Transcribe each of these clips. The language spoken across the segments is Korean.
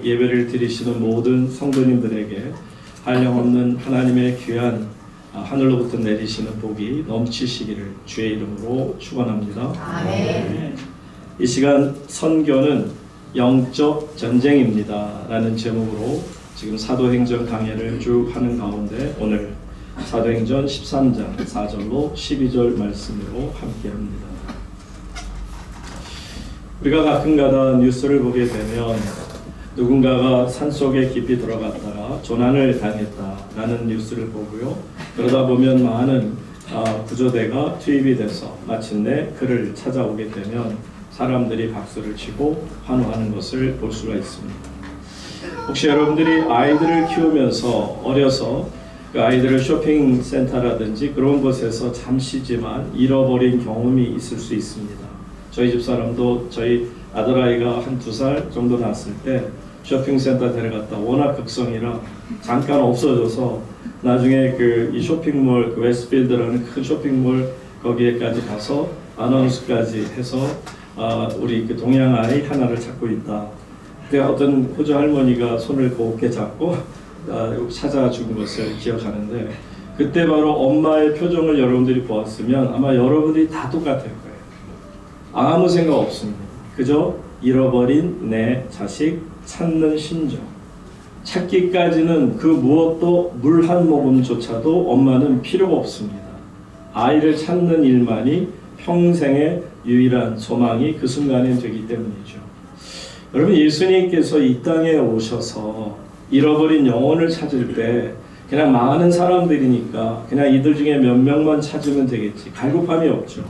예배를 드리시는 모든 성도님들에게 한량없는 하나님의 귀한 하늘로부터 내리시는 복이 넘치시기를 주의 이름으로 축원합니다. 아멘. 이 시간 선교는 영적 전쟁입니다 라는 제목으로 지금 사도행전 강해를 쭉 하는 가운데 오늘 사도행전 13장 4절로 12절 말씀으로 함께합니다. 우리가 가끔가다 뉴스를 보게 되면 누군가가 산속에 깊이 들어갔다가 조난을 당했다라는 뉴스를 보고요. 그러다 보면 많은 구조대가 투입이 돼서 마침내 그를 찾아오게 되면 사람들이 박수를 치고 환호하는 것을 볼 수가 있습니다. 혹시 여러분들이 아이들을 키우면서 어려서 그 아이들을 쇼핑센터라든지 그런 곳에서 잠시지만 잃어버린 경험이 있을 수 있습니다. 저희 집사람도 저희 아들아이가 한 2살 정도 났을 때 쇼핑센터 데려갔다 워낙 극성이라 잠깐 없어져서 나중에 이 쇼핑몰 웨스트필드라는 큰 쇼핑몰 거기에까지 가서 아나운스까지 해서 우리 동양 아이 하나를 찾고 있다. 그때 어떤 호주 할머니가 손을 곱게 잡고 찾아준 것을 기억하는데 그때 바로 엄마의 표정을 여러분들이 보았으면 아마 여러분들이 다 똑같을 거예요. 아무 생각 없습니다. 그저 잃어버린 내 자식 찾는 심정. 찾기까지는 그 무엇도 물 한 모금조차도 엄마는 필요가 없습니다. 아이를 찾는 일만이 평생의 유일한 소망이 그 순간에 되기 때문이죠. 여러분, 예수님께서 이 땅에 오셔서 잃어버린 영혼을 찾을 때 그냥 많은 사람들이니까 그냥 이들 중에 몇 명만 찾으면 되겠지. 갈급함이 없죠.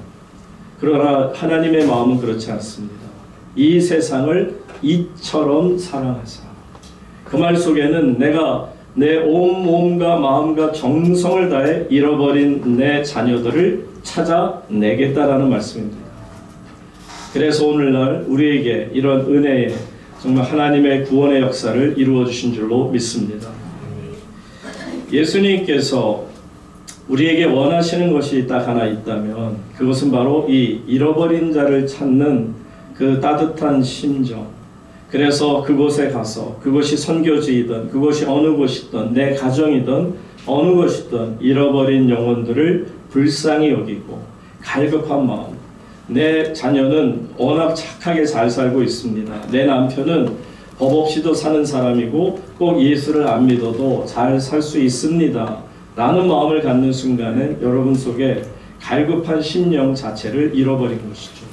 그러나 하나님의 마음은 그렇지 않습니다. 이 세상을 이처럼 사랑하사. 그 말 속에는 내가 내 온 몸과 마음과 정성을 다해 잃어버린 내 자녀들을 찾아내겠다라는 말씀입니다. 그래서 오늘날 우리에게 이런 은혜의 정말 하나님의 구원의 역사를 이루어 주신 줄로 믿습니다. 예수님께서 우리에게 원하시는 것이 딱 하나 있다면 그것은 바로 이 잃어버린 자를 찾는 그 따뜻한 심정. 그래서 그곳에 가서 그것이 선교지이든 그것이 어느 곳이든 내 가정이든 어느 곳이든 잃어버린 영혼들을 불쌍히 여기고 갈급한 마음. 내 자녀는 워낙 착하게 잘 살고 있습니다. 내 남편은 법 없이도 사는 사람이고 꼭 예수를 안 믿어도 잘 살 수 있습니다 라는 마음을 갖는 순간에 여러분 속에 갈급한 심령 자체를 잃어버린 것이죠.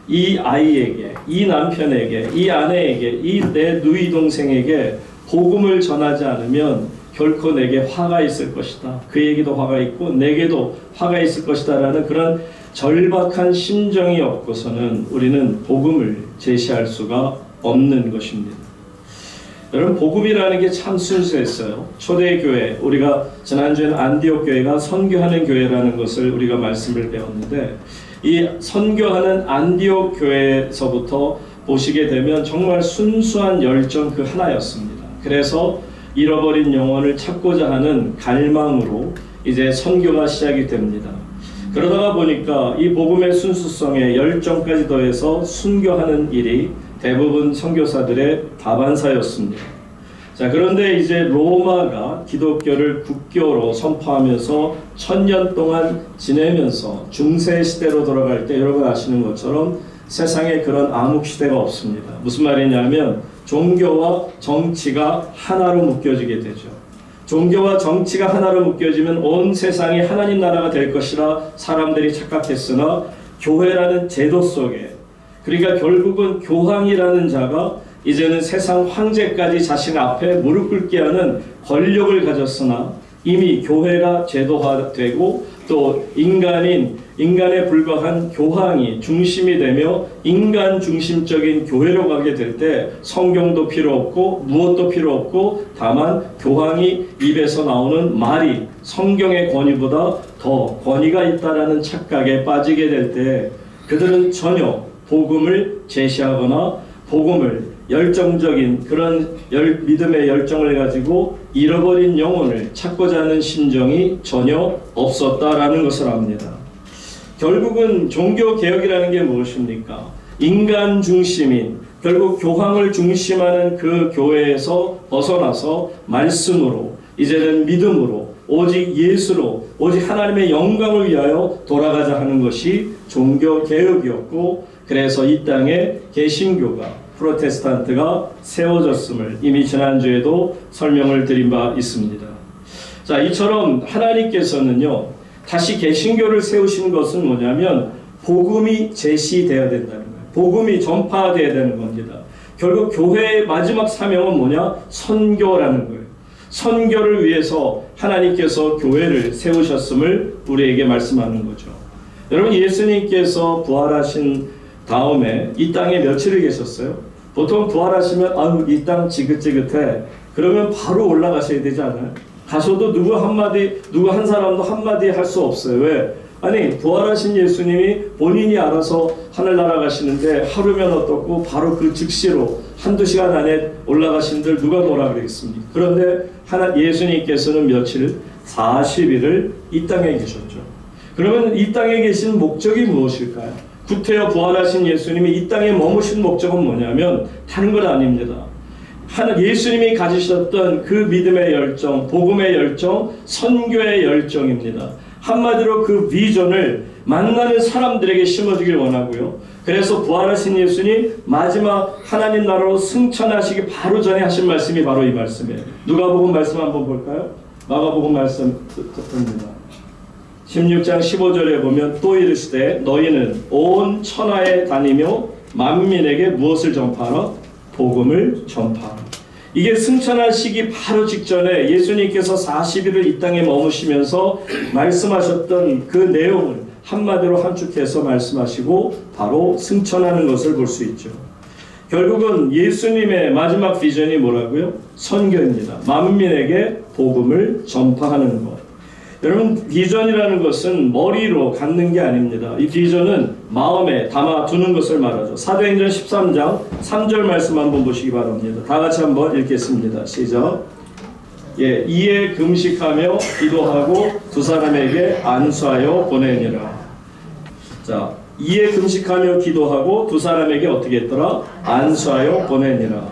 이 아이에게, 이 남편에게, 이 아내에게, 이 내 누이 동생에게 복음을 전하지 않으면 결코 내게 화가 있을 것이다. 그에게도 화가 있고 내게도 화가 있을 것이다 라는 그런 절박한 심정이 없고서는 우리는 복음을 제시할 수가 없는 것입니다. 여러분, 복음이라는 게 참 순수했어요. 초대교회, 우리가 지난주에는 안디옥 교회가 선교하는 교회라는 것을 우리가 말씀을 배웠는데 이 선교하는 안디옥 교회에서부터 보시게 되면 정말 순수한 열정 그 하나였습니다. 그래서 잃어버린 영혼을 찾고자 하는 갈망으로 이제 선교가 시작이 됩니다. 그러다가 보니까 이 복음의 순수성에 열정까지 더해서 순교하는 일이 대부분 선교사들의 다반사였습니다. 자, 그런데 이제 로마가 기독교를 국교로 선포하면서 1000년 동안 지내면서 중세 시대로 돌아갈 때 여러분 아시는 것처럼 세상에 그런 암흑 시대가 없습니다. 무슨 말이냐면 종교와 정치가 하나로 묶여지게 되죠. 종교와 정치가 하나로 묶여지면 온 세상이 하나님 나라가 될 것이라 사람들이 착각했으나 교회라는 제도 속에, 그러니까 결국은 교황이라는 자가 이제는 세상 황제까지 자신 앞에 무릎 꿇게 하는 권력을 가졌으나 이미 교회가 제도화되고 또 인간에 불과한 교황이 중심이 되며 인간 중심적인 교회로 가게 될 때 성경도 필요 없고 무엇도 필요 없고 다만 교황이 입에서 나오는 말이 성경의 권위보다 더 권위가 있다라는 착각에 빠지게 될 때 그들은 전혀 복음을 제시하거나 복음을 열정적인 그런 믿음의 열정을 가지고 잃어버린 영혼을 찾고자 하는 심정이 전혀 없었다라는 것을 압니다. 결국은 종교개혁이라는 게 무엇입니까? 인간 중심인 결국 교황을 중심하는 그 교회에서 벗어나서 말씀으로, 이제는 믿음으로, 오직 예수로, 오직 하나님의 영광을 위하여 돌아가자 하는 것이 종교개혁이었고, 그래서 이 땅에 개신교가, 프로테스탄트가 세워졌음을 이미 지난주에도 설명을 드린 바 있습니다. 자, 이처럼 하나님께서는요, 다시 개신교를 세우신 것은 뭐냐면 복음이 제시되어야 된다는 거예요. 복음이 전파되어야 되는 겁니다. 결국 교회의 마지막 사명은 뭐냐? 선교라는 거예요. 선교를 위해서 하나님께서 교회를 세우셨음을 우리에게 말씀하는 거죠. 여러분, 예수님께서 부활하신 다음에 이 땅에 며칠을 계셨어요? 보통 부활하시면 아유, 이 땅 지긋지긋해. 그러면 바로 올라가셔야 되지 않아요? 가셔도 누구 한 사람도 한마디 할 수 없어요. 왜? 아니, 부활하신 예수님이 본인이 알아서 하늘나라 가시는데 하루면 어떻고 바로 그 즉시로 한두 시간 안에 올라가신들 누가 뭐라 그러겠습니까? 그런데 예수님께서는 며칠? 40일을 이 땅에 계셨죠. 그러면 이 땅에 계신 목적이 무엇일까요? 구태여 부활하신 예수님이 이 땅에 머무신 목적은 뭐냐면 다른 건 아닙니다. 예수님이 가지셨던 그 믿음의 열정, 복음의 열정, 선교의 열정입니다. 한마디로 그 비전을 만나는 사람들에게 심어주길 원하고요. 그래서 부활하신 예수님 마지막 하나님 나라로 승천하시기 바로 전에 하신 말씀이 바로 이 말씀이에요. 누가복음 말씀 한번 볼까요? 마가복음 말씀 듣습니다. 16장 15절에 보면 또 이르시되 너희는 온 천하에 다니며 만민에게 무엇을 전파하라? 복음을 전파하라. 이게 승천하시기 바로 직전에 예수님께서 40일을 이 땅에 머무시면서 말씀하셨던 그 내용을 한마디로 함축해서 말씀하시고 바로 승천하는 것을 볼 수 있죠. 결국은 예수님의 마지막 비전이 뭐라고요? 선교입니다. 만민에게 복음을 전파하는 것. 여러분, 비전이라는 것은 머리로 갖는 게 아닙니다. 이 비전은 마음에 담아두는 것을 말하죠. 사도행전 13장 3절 말씀 한번 보시기 바랍니다. 다 같이 한번 읽겠습니다. 시작. 예, 이에 금식하며 기도하고 두 사람에게 안수하여 보내니라. 자, 이에 금식하며 기도하고 두 사람에게 어떻게 했더라? 안수하여 보내니라.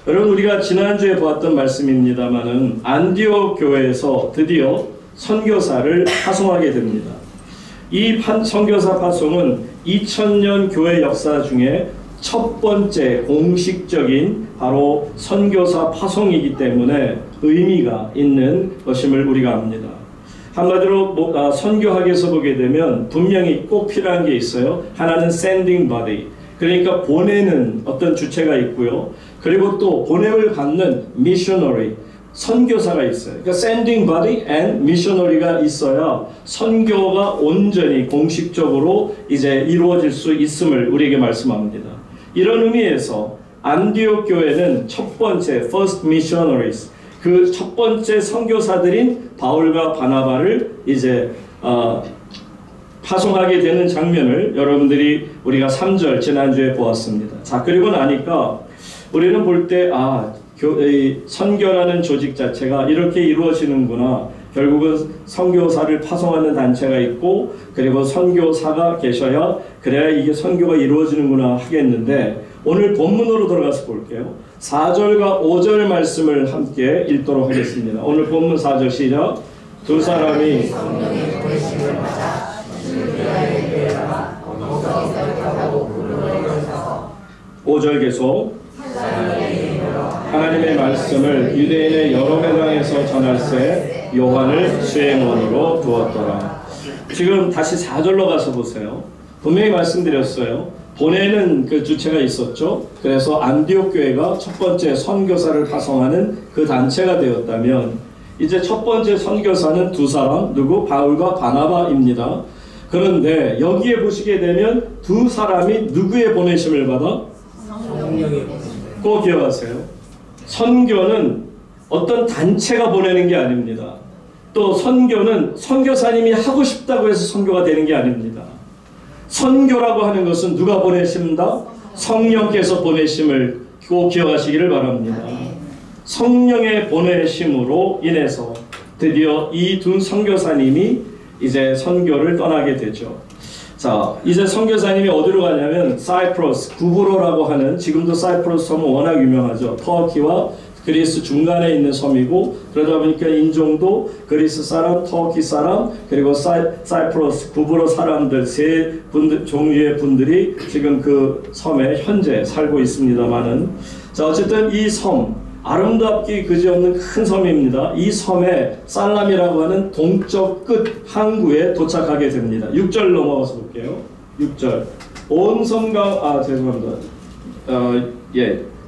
여러분, 우리가 지난주에 보았던 말씀입니다마는 안디옥 교회에서 드디어 선교사를 파송하게 됩니다. 이 선교사 파송은 2000년 교회 역사 중에 첫 번째 공식적인 바로 선교사 파송이기 때문에 의미가 있는 것임을 우리가 압니다. 한마디로 선교학에서 보게 되면 분명히 꼭 필요한 게 있어요. 하나는 sending body, 그러니까 보내는 어떤 주체가 있고요. 그리고 또 보냄을 받는 missionary, 선교사가 있어요. 그러니까 sending body and missionary가 있어야 선교가 온전히 공식적으로 이제 이루어질 수 있음을 우리에게 말씀합니다. 이런 의미에서 안디옥 교회는 첫 번째 first missionaries, 그 첫 번째 선교사들인 바울과 바나바를 이제 파송하게 되는 장면을 여러분들이 우리가 3절 지난주에 보았습니다. 자, 그리고 나니까 우리는 볼 때 선교라는 조직 자체가 이렇게 이루어지는구나. 결국은 선교사를 파송하는 단체가 있고 그리고 선교사가 계셔야 그래야 이게 선교가 이루어지는구나 하겠는데, 오늘 본문으로 들어가서 볼게요. 4절과 5절 말씀을 함께 읽도록 하겠습니다. 오늘 본문 4절 시작. 두 사람이 5절 계속. 하나님의 말씀을 유대인의 여러 회당에서 전할세 요한을 수행원으로 두었더라. 지금 다시 4절로 가서 보세요. 분명히 말씀드렸어요. 보내는 그 주체가 있었죠. 그래서 안디옥 교회가 첫 번째 선교사를 파송하는 그 단체가 되었다면, 이제 첫 번째 선교사는 두 사람, 누구? 바울과 바나바입니다. 그런데 여기에 보시게 되면 두 사람이 누구의 보내심을 받아? 성령의 보내심. 꼭 기억하세요. 선교는 어떤 단체가 보내는 게 아닙니다. 또 선교는 선교사님이 하고 싶다고 해서 선교가 되는 게 아닙니다. 선교라고 하는 것은 누가 보내십니다? 성령께서 보내심을 꼭 기억하시기를 바랍니다. 성령의 보내심으로 인해서 드디어 이 두 선교사님이 이제 선교를 떠나게 되죠. 자, 이제 선교사님이 어디로 가냐면 사이프러스, 구브로라고 하는, 지금도 사이프러스 섬은 워낙 유명하죠. 터키와 그리스 중간에 있는 섬이고, 그러다 보니까 인종도 그리스 사람, 터키 사람, 그리고 사이프러스, 구브로 사람들 세 종류의 분들이 지금 그 섬에 현재 살고 있습니다만은, 자, 어쨌든 이 섬, 아름답기 그지없는 큰 섬입니다. 이 섬에 살람이라고 하는 동쪽 끝 항구에 도착하게 됩니다. 6절 넘어가서 볼게요. 6절. 온 섬 죄송합니다.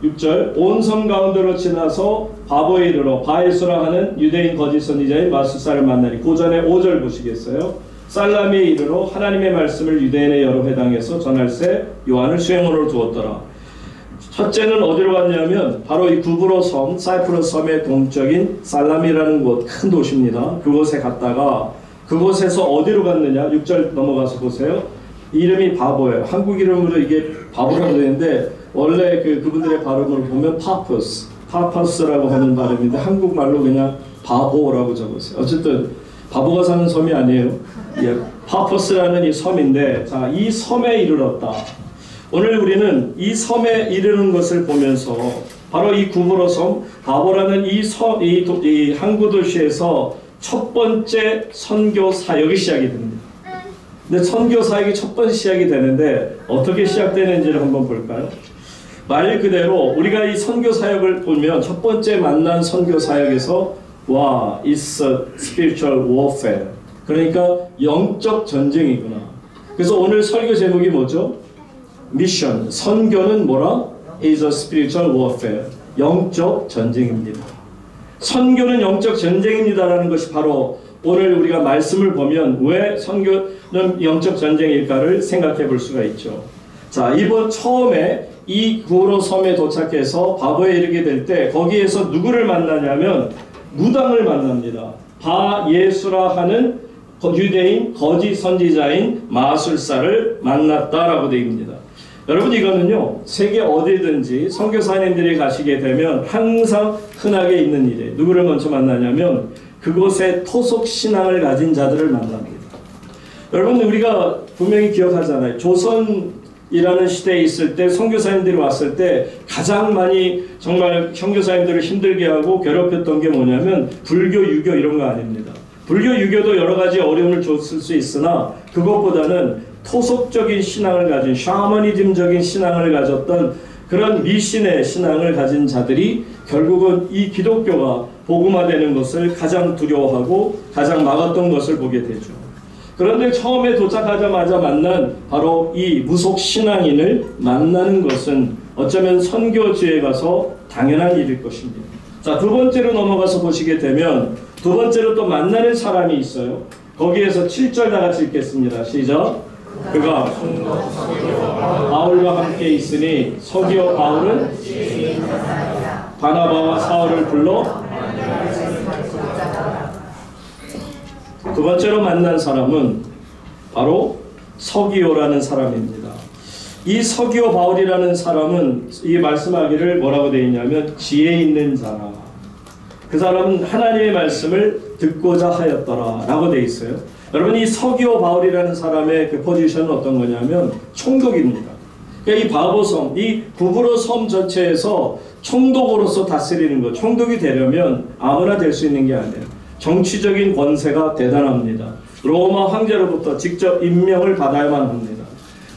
6절. 온 섬 가운데로 지나서 바보에 이르러 바에수라 하는 유대인 거짓 선지자인 마술사를 만나니, 그 전에 5절 보시겠어요? 살람에 이르러 하나님의 말씀을 유대인의 여러 회당에서 전할세 요한을 수행원으로 두었더라. 첫째는 어디로 갔냐면 바로 이 구브로 섬, 사이프러스 섬의 동쪽인 살람이라는 곳, 큰 도시입니다. 그곳에 갔다가 그곳에서 어디로 갔느냐? 6절 넘어가서 보세요. 이름이 바보예요. 한국 이름으로 이게 바보라고 되는데 원래 그분들의 발음으로 보면 파퍼스라고 하는 발음인데 한국말로 그냥 바보라고 적었어요. 어쨌든 바보가 사는 섬이 아니에요. 파퍼스라는 이 섬인데, 자, 이 섬에 이르렀다. 오늘 우리는 이 섬에 이르는 것을 보면서 바로 이 구브로 섬, 바보라는 이 항구 도시에서 첫 번째 선교 사역이 시작이 됩니다. 근데 선교 사역이 첫 번째 시작이 되는데 어떻게 시작되는지를 한번 볼까요? 말 그대로 우리가 이 선교 사역을 보면 첫 번째 만난 선교 사역에서 와, it's a spiritual warfare. 그러니까 영적 전쟁이구나. 그래서 오늘 설교 제목이 뭐죠? 미션. 선교는 뭐라? is a spiritual warfare. 영적 전쟁입니다. 선교는 영적 전쟁입니다라는 것이 바로 오늘 우리가 말씀을 보면 왜 선교는 영적 전쟁일까를 생각해 볼 수가 있죠. 자, 이번 처음에 이 구브로 섬에 도착해서 바보에 이르게 될 때 거기에서 누구를 만나냐면 무당을 만납니다. 바예수라 하는 유대인 거짓 선지자인 마술사를 만났다라고 되어 있습니다. 여러분, 이거는요 세계 어디든지 선교사님들이 가시게 되면 항상 흔하게 있는 일이에요. 누구를 먼저 만나냐면 그곳에 토속 신앙을 가진 자들을 만납니다. 여러분, 우리가 분명히 기억하잖아요. 조선이라는 시대에 있을 때 선교사님들이 왔을 때 가장 많이 정말 선교사님들을 힘들게 하고 괴롭혔던 게 뭐냐면 불교, 유교 이런 거 아닙니다. 불교, 유교도 여러 가지 어려움을 줬을 수 있으나 그것보다는 토속적인 신앙을 가진, 샤머니즘적인 신앙을 가졌던 그런 미신의 신앙을 가진 자들이 결국은 이 기독교가 복음화되는 것을 가장 두려워하고 가장 막았던 것을 보게 되죠. 그런데 처음에 도착하자마자 만난 바로 이 무속 신앙인을 만나는 것은 어쩌면 선교지에 가서 당연한 일일 것입니다. 자, 두 번째로 넘어가서 보시게 되면 두 번째로 또 만나는 사람이 있어요. 거기에서 7절 다 같이 읽겠습니다. 시작. 그가 바울과 함께 있으니 서기오 바울은 바나바와 사울을 불러. 두 번째로 만난 사람은 바로 서기오라는 사람입니다. 이 서기오 바울이라는 사람은 이 말씀하기를 뭐라고 되어 있냐면 지혜 있는 자라. 그 사람은 하나님의 말씀을 듣고자 하였더라 라고 되어 있어요. 여러분, 이 서기오 바울이라는 사람의 그 포지션은 어떤 거냐면 총독입니다. 그러니까 이 바보섬, 이 구브로 섬 전체에서 총독으로서 다스리는 것, 총독이 되려면 아무나 될 수 있는 게 아니에요. 정치적인 권세가 대단합니다. 로마 황제로부터 직접 임명을 받아야만 합니다.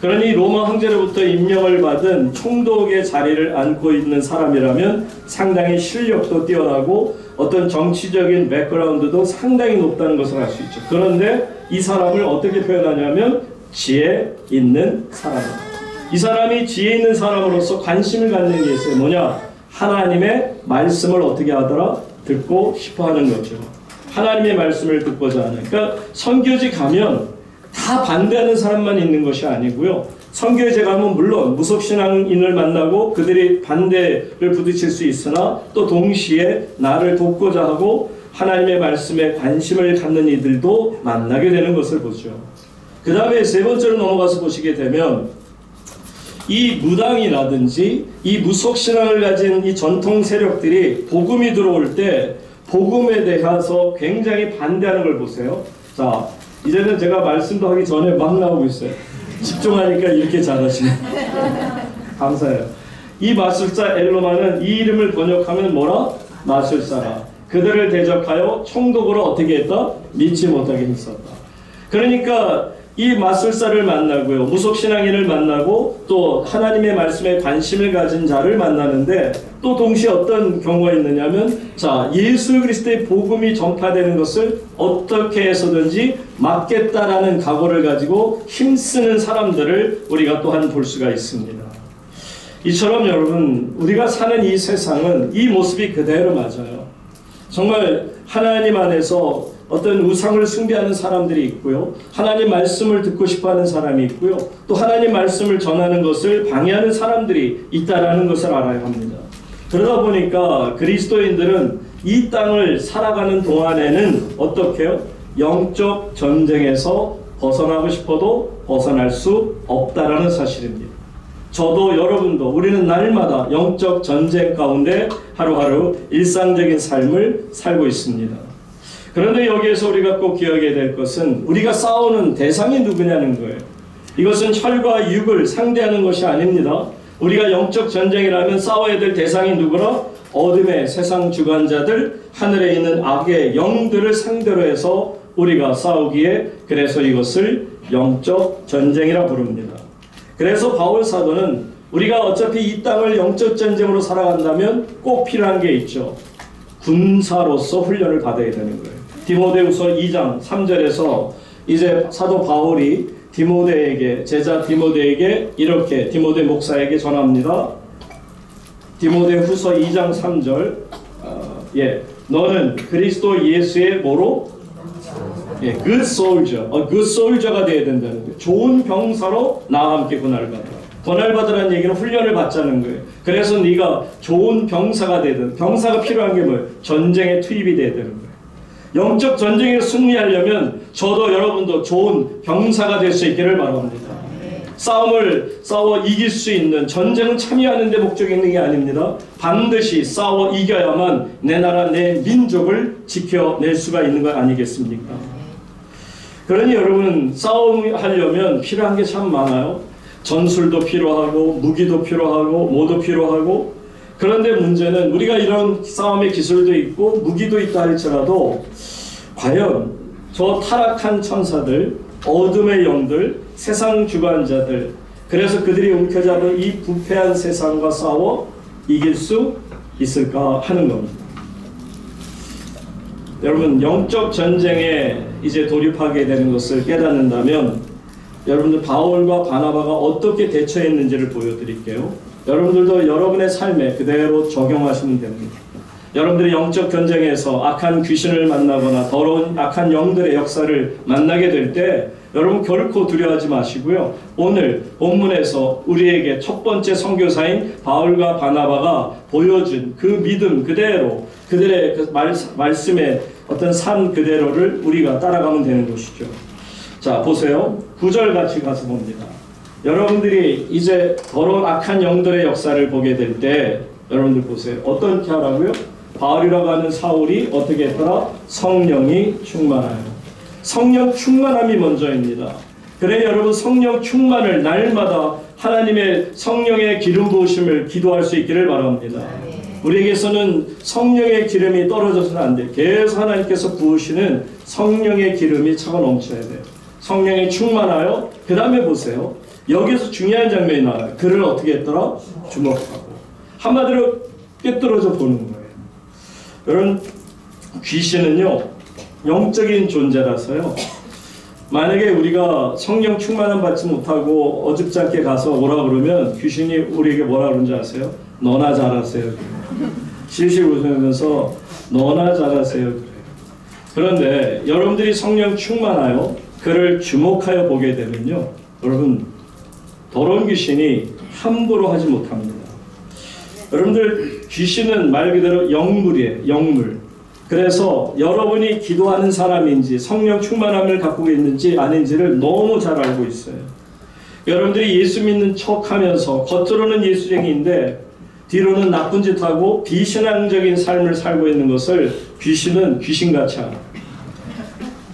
그러니 로마 황제로부터 임명을 받은 총독의 자리를 안고 있는 사람이라면 상당히 실력도 뛰어나고 어떤 정치적인 백그라운드도 상당히 높다는 것을 알 수 있죠. 그런데 이 사람을 어떻게 표현하냐면 지혜 있는 사람입니다. 이 사람이 지혜 있는 사람으로서 관심을 갖는 게 있어요. 뭐냐? 하나님의 말씀을 어떻게 하더라? 듣고 싶어 하는 거죠. 하나님의 말씀을 듣고자 하는. 그러니까 선교지 가면 다 반대하는 사람만 있는 것이 아니고요. 선교지에 가면 물론 무속신앙인을 만나고 그들이 반대를 부딪힐 수 있으나 또 동시에 나를 돕고자 하고 하나님의 말씀에 관심을 갖는 이들도 만나게 되는 것을 보죠. 그 다음에 세 번째로 넘어가서 보시게 되면 이 무당이라든지 이 무속신앙을 가진 이 전통 세력들이 복음이 들어올 때 복음에 대해서 굉장히 반대하는 걸 보세요. 자, 이제는 제가 말씀도 하기 전에 막 나오고 있어요. 집중하니까 이렇게 잘하시네. 감사해요. 이 마술사 엘로마는 이 이름을 번역하면 뭐라? 마술사라. 그들을 대적하여 총독으로 어떻게 했다? 믿지 못하게 했었다. 그러니까 이 마술사를 만나고요, 무속신앙인을 만나고 또 하나님의 말씀에 관심을 가진 자를 만나는데 또 동시에 어떤 경우가 있느냐면, 자, 예수 그리스도의 복음이 전파되는 것을 어떻게 해서든지 막겠다라는 각오를 가지고 힘쓰는 사람들을 우리가 또한 볼 수가 있습니다. 이처럼 여러분, 우리가 사는 이 세상은 이 모습이 그대로 맞아요. 정말 하나님 안에서 어떤 우상을 숭배하는 사람들이 있고요, 하나님 말씀을 듣고 싶어하는 사람이 있고요, 또 하나님 말씀을 전하는 것을 방해하는 사람들이 있다라는 것을 알아야 합니다. 그러다 보니까 그리스도인들은 이 땅을 살아가는 동안에는 어떻게 해요? 영적 전쟁에서 벗어나고 싶어도 벗어날 수 없다라는 사실입니다. 저도 여러분도 우리는 날마다 영적 전쟁 가운데 하루하루 일상적인 삶을 살고 있습니다. 그런데 여기에서 우리가 꼭 기억해야 될 것은 우리가 싸우는 대상이 누구냐는 거예요. 이것은 혈과 육을 상대하는 것이 아닙니다. 우리가 영적 전쟁이라면 싸워야 될 대상이 누구라? 어둠의 세상 주관자들, 하늘에 있는 악의 영들을 상대로 해서 우리가 싸우기에, 그래서 이것을 영적 전쟁이라 부릅니다. 그래서 바울 사도는 우리가 어차피 이 땅을 영적 전쟁으로 살아간다면 꼭 필요한 게 있죠. 군사로서 훈련을 받아야 되는 거예요. 디모데후서 2장 3절에서 이제 사도 바울이 디모데에게, 제자 디모데에게 이렇게 디모데 목사에게 전합니다. 디모데후서 2장 3절, 너는 그리스도 예수의 뭐로? good soldier, good soldier가 되어야 된다는 거예요. 좋은 병사로 나와 함께 고난받으라. 고난받으라는 얘기는 훈련을 받자는 거예요. 그래서 네가 좋은 병사가 되든, 병사가 필요한 게 뭐예요? 전쟁에 투입이 돼야 되는 거예요. 영적 전쟁에 승리하려면 저도 여러분도 좋은 병사가 될 수 있기를 바랍니다. 싸움을 싸워 이길 수 있는, 전쟁은 참여하는 데 목적이 있는 게 아닙니다. 반드시 싸워 이겨야만 내 나라, 내 민족을 지켜낼 수가 있는 것 아니겠습니까? 그러니 여러분, 싸움하려면 필요한 게 참 많아요. 전술도 필요하고 무기도 필요하고 뭐도 필요하고. 그런데 문제는 우리가 이런 싸움의 기술도 있고 무기도 있다 할지라도 과연 저 타락한 천사들, 어둠의 영들, 세상 주관자들, 그래서 그들이 움켜잡은 이 부패한 세상과 싸워 이길 수 있을까 하는 겁니다. 여러분, 영적 전쟁에 이제 돌입하게 되는 것을 깨닫는다면 여러분들 바울과 바나바가 어떻게 대처했는지를 보여드릴게요. 여러분들도 여러분의 삶에 그대로 적용하시면 됩니다. 여러분들이 영적 전쟁에서 악한 귀신을 만나거나 더러운 악한 영들의 역사를 만나게 될 때 여러분 결코 두려워하지 마시고요. 오늘 본문에서 우리에게 첫 번째 선교사인 바울과 바나바가 보여준 그 믿음 그대로, 그들의 그 말씀의 어떤 삶 그대로를 우리가 따라가면 되는 것이죠. 자, 보세요. 9절 같이 가서 봅니다. 여러분들이 이제 더러운 악한 영들의 역사를 보게 될 때 여러분들 보세요. 어떻게 하라고요? 바울이라고 하는 사울이 어떻게 했더라? 성령이 충만하여. 성령 충만함이 먼저입니다. 그래 여러분, 성령 충만을 날마다 하나님의 성령의 기름 부으심을 기도할 수 있기를 바랍니다. 우리에게서는 성령의 기름이 떨어져서는 안 돼요. 계속 하나님께서 부으시는 성령의 기름이 차고 넘쳐야 돼요. 성령이 충만하여. 그 다음에 보세요. 여기서 중요한 장면이 나와요. 그를 어떻게 했더라? 주목하고. 한마디로 꿰뚫어져 보는 거예요. 여러분, 귀신은요 영적인 존재라서요, 만약에 우리가 성령 충만함 받지 못하고 어줍지 않게 가서 오라 그러면 귀신이 우리에게 뭐라 그러는지 아세요? 너나 잘하세요. 실실 웃으면서 너나 잘하세요. 그래요. 그런데 여러분들이 성령 충만하여 그를 주목하여 보게 되면요, 여러분, 더러운 귀신이 함부로 하지 못합니다. 여러분들, 귀신은 말 그대로 영물이에요. 영물. 그래서 여러분이 기도하는 사람인지 성령 충만함을 갖고 있는지 아닌지를 너무 잘 알고 있어요. 여러분들이 예수 믿는 척하면서 겉으로는 예수쟁이인데 뒤로는 나쁜 짓하고 비신앙적인 삶을 살고 있는 것을 귀신은 귀신같이 알아요.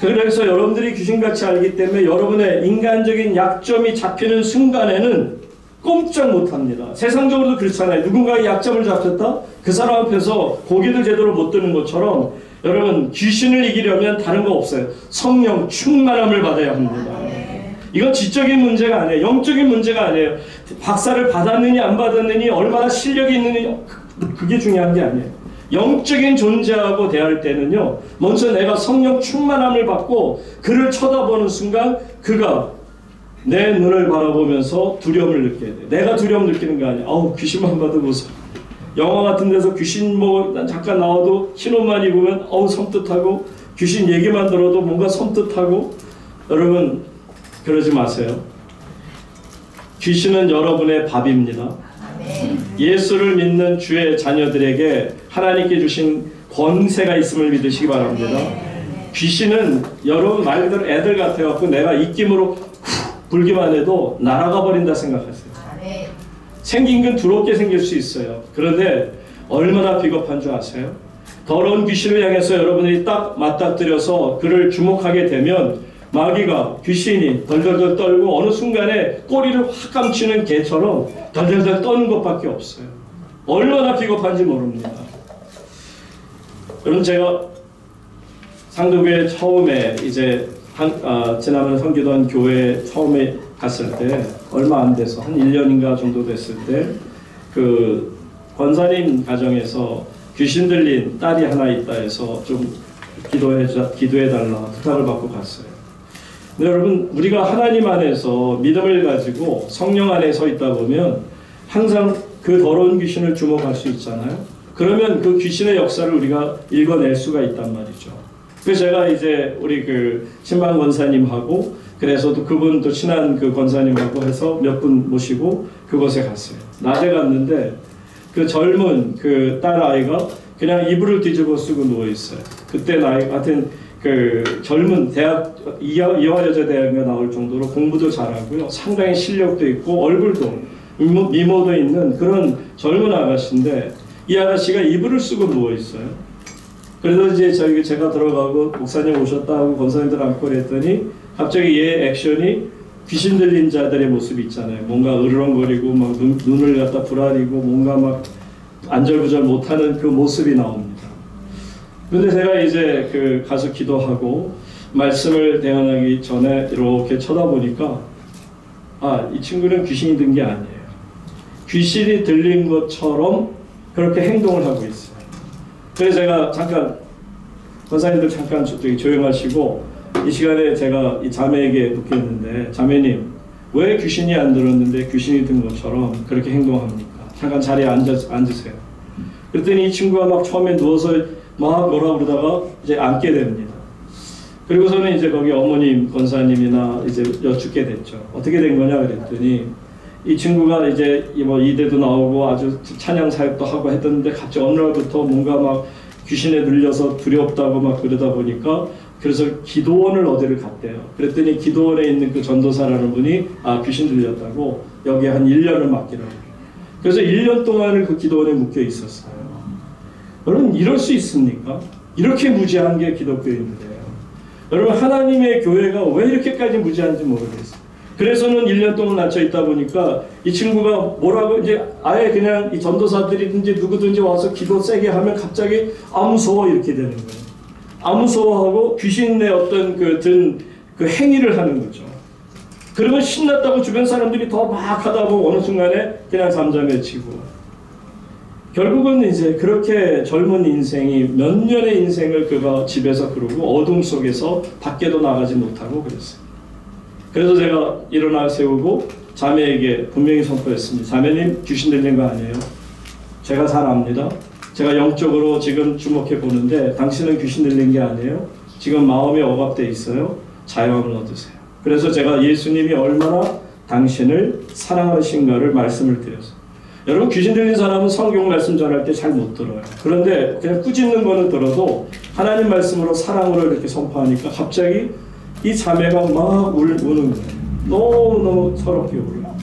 그래서 여러분들이 귀신같이 알기 때문에 여러분의 인간적인 약점이 잡히는 순간에는 꼼짝 못합니다. 세상적으로도 그렇잖아요. 누군가의 약점을 잡혔다? 그 사람 앞에서 고개를 제대로 못 드는 것처럼 여러분 귀신을 이기려면 다른 거 없어요. 성령 충만함을 받아야 합니다. 이건 지적인 문제가 아니에요. 영적인 문제가 아니에요. 박사를 받았느니 안 받았느니 얼마나 실력이 있느니 그게 중요한 게 아니에요. 영적인 존재하고 대할 때는요, 먼저 내가 성령 충만함을 받고 그를 쳐다보는 순간 그가 내 눈을 바라보면서 두려움을 느껴야 돼. 내가 두려움 느끼는 거 아니야. 아우 귀신만 봐도 무서워. 영화 같은 데서 귀신 잠깐 나와도 흰옷만 입으면 어우 섬뜩하고, 귀신 얘기만 들어도 뭔가 섬뜩하고. 여러분 그러지 마세요. 귀신은 여러분의 밥입니다. 예수를 믿는 주의 자녀들에게 하나님께 주신 권세가 있음을 믿으시기 바랍니다. 귀신은 여러분 말 그대로 애들 같아갖고 내가 입김으로 불기만 해도 날아가 버린다 생각하세요. 생긴 건 두렵게 생길 수 있어요. 그런데 얼마나 비겁한 줄 아세요? 더러운 귀신을 향해서 여러분들이 딱 맞닥뜨려서 그를 주목하게 되면 마귀가, 귀신이 덜덜덜 떨고 어느 순간에 꼬리를 확 감추는 개처럼 덜덜덜 떠는 것밖에 없어요. 얼마나 비겁한지 모릅니다. 여러분 제가 상도교회 처음에 이제 지난번에 섬기던 교회 처음에 갔을 때 얼마 안 돼서 한 1년인가 정도 됐을 때 그 권사님 가정에서 귀신 들린 딸이 하나 있다 해서 좀 기도해달라 부탁을 받고 갔어요. 근데 여러분 우리가 하나님 안에서 믿음을 가지고 성령 안에 서 있다 보면 항상 그 더러운 귀신을 주목할 수 있잖아요. 그러면 그 귀신의 역사를 우리가 읽어낼 수가 있단 말이죠. 그래서 제가 이제 우리 그 신방 권사님하고 그래서 또 그분 또 친한 그 권사님하고 해서 몇 분 모시고 그곳에 갔어요. 낮에 갔는데 그 젊은 그 딸 아이가 그냥 이불을 뒤집어 쓰고 누워 있어요. 그때 나이 하여튼 그 젊은 대학 이화여자대학에 나올 정도로 공부도 잘하고요. 상당히 실력도 있고 얼굴도 미모도 있는 그런 젊은 아가씨인데 이 아가씨가 이불을 쓰고 누워 있어요. 그래서 이제 제가 들어가고 목사님 오셨다 하고 권사님들 안고 그랬더니 갑자기 얘 액션이 귀신 들린 자들의 모습이 있잖아요. 뭔가 으르렁거리고 막 눈을 갖다 부라리고 뭔가 막 안절부절 못하는 그 모습이 나옵니다. 근데 제가 이제 그 가서 기도하고 말씀을 대언하기 전에 이렇게 쳐다보니까 이 친구는 귀신이 든 게 아니에요. 귀신이 들린 것처럼 그렇게 행동을 하고 있어요. 그래서 제가 잠깐 권사님들 잠깐 조용하시고 이 시간에 제가 이 자매에게 묻겠는데 자매님 왜 귀신이 안 들었는데 귀신이 든 것처럼 그렇게 행동합니까? 잠깐 자리에 앉으세요. 그랬더니 이 친구가 막 처음에 누워서 막 뭐라 그러다가 이제 앉게 됩니다. 그리고서는 이제 거기 어머님 권사님이나 이제 여쭙게 됐죠. 어떻게 된 거냐 그랬더니 이 친구가 이제 뭐 이대도 나오고 아주 찬양 사역도 하고 했던데 갑자기 어느 날부터 뭔가 막 귀신에 들려서 두렵다고 막 그러다 보니까 그래서 기도원을 어디를 갔대요. 그랬더니 기도원에 있는 그 전도사라는 분이 귀신 들렸다고 여기 한 1년을 맡기라고. 그래서 1년 동안을 그 기도원에 묶여 있었어요. 여러분 이럴 수 있습니까? 이렇게 무지한 게 기독교인들이에요. 여러분 하나님의 교회가 왜 이렇게까지 무지한지 모르겠어요. 그래서는 1년 동안 갇혀 있다 보니까 이 친구가 뭐라고 이제 아예 그냥 이 전도사들이든지 누구든지 와서 기도 세게 하면 갑자기 무서워 이렇게 되는 거예요. 무서워하고 귀신의 어떤 그 행위를 하는 거죠. 그러면 신났다고 주변 사람들이 더 막 하다 보면 어느 순간에 그냥 잠잠해지고 결국은 이제 그렇게 젊은 인생이 몇 년의 인생을 그가 집에서 그러고 어둠 속에서 밖에도 나가지 못하고 그랬어요. 그래서 제가 일어나 세우고 자매에게 분명히 선포했습니다. 자매님 귀신 들린 거 아니에요. 제가 잘 압니다. 제가 영적으로 지금 주목해 보는데 당신은 귀신 들린 게 아니에요. 지금 마음에 억압되어 있어요. 자유함을 얻으세요. 그래서 제가 예수님이 얼마나 당신을 사랑하신가를 말씀을 드렸어요. 여러분 귀신 들린 사람은 성경 말씀 전할 때 잘 못 들어요. 그런데 그냥 꾸짖는 거는 들어도 하나님 말씀으로 사랑으로 이렇게 선포하니까 갑자기 이 자매가 막 우는 거예요. 너무너무 서럽게 울어요.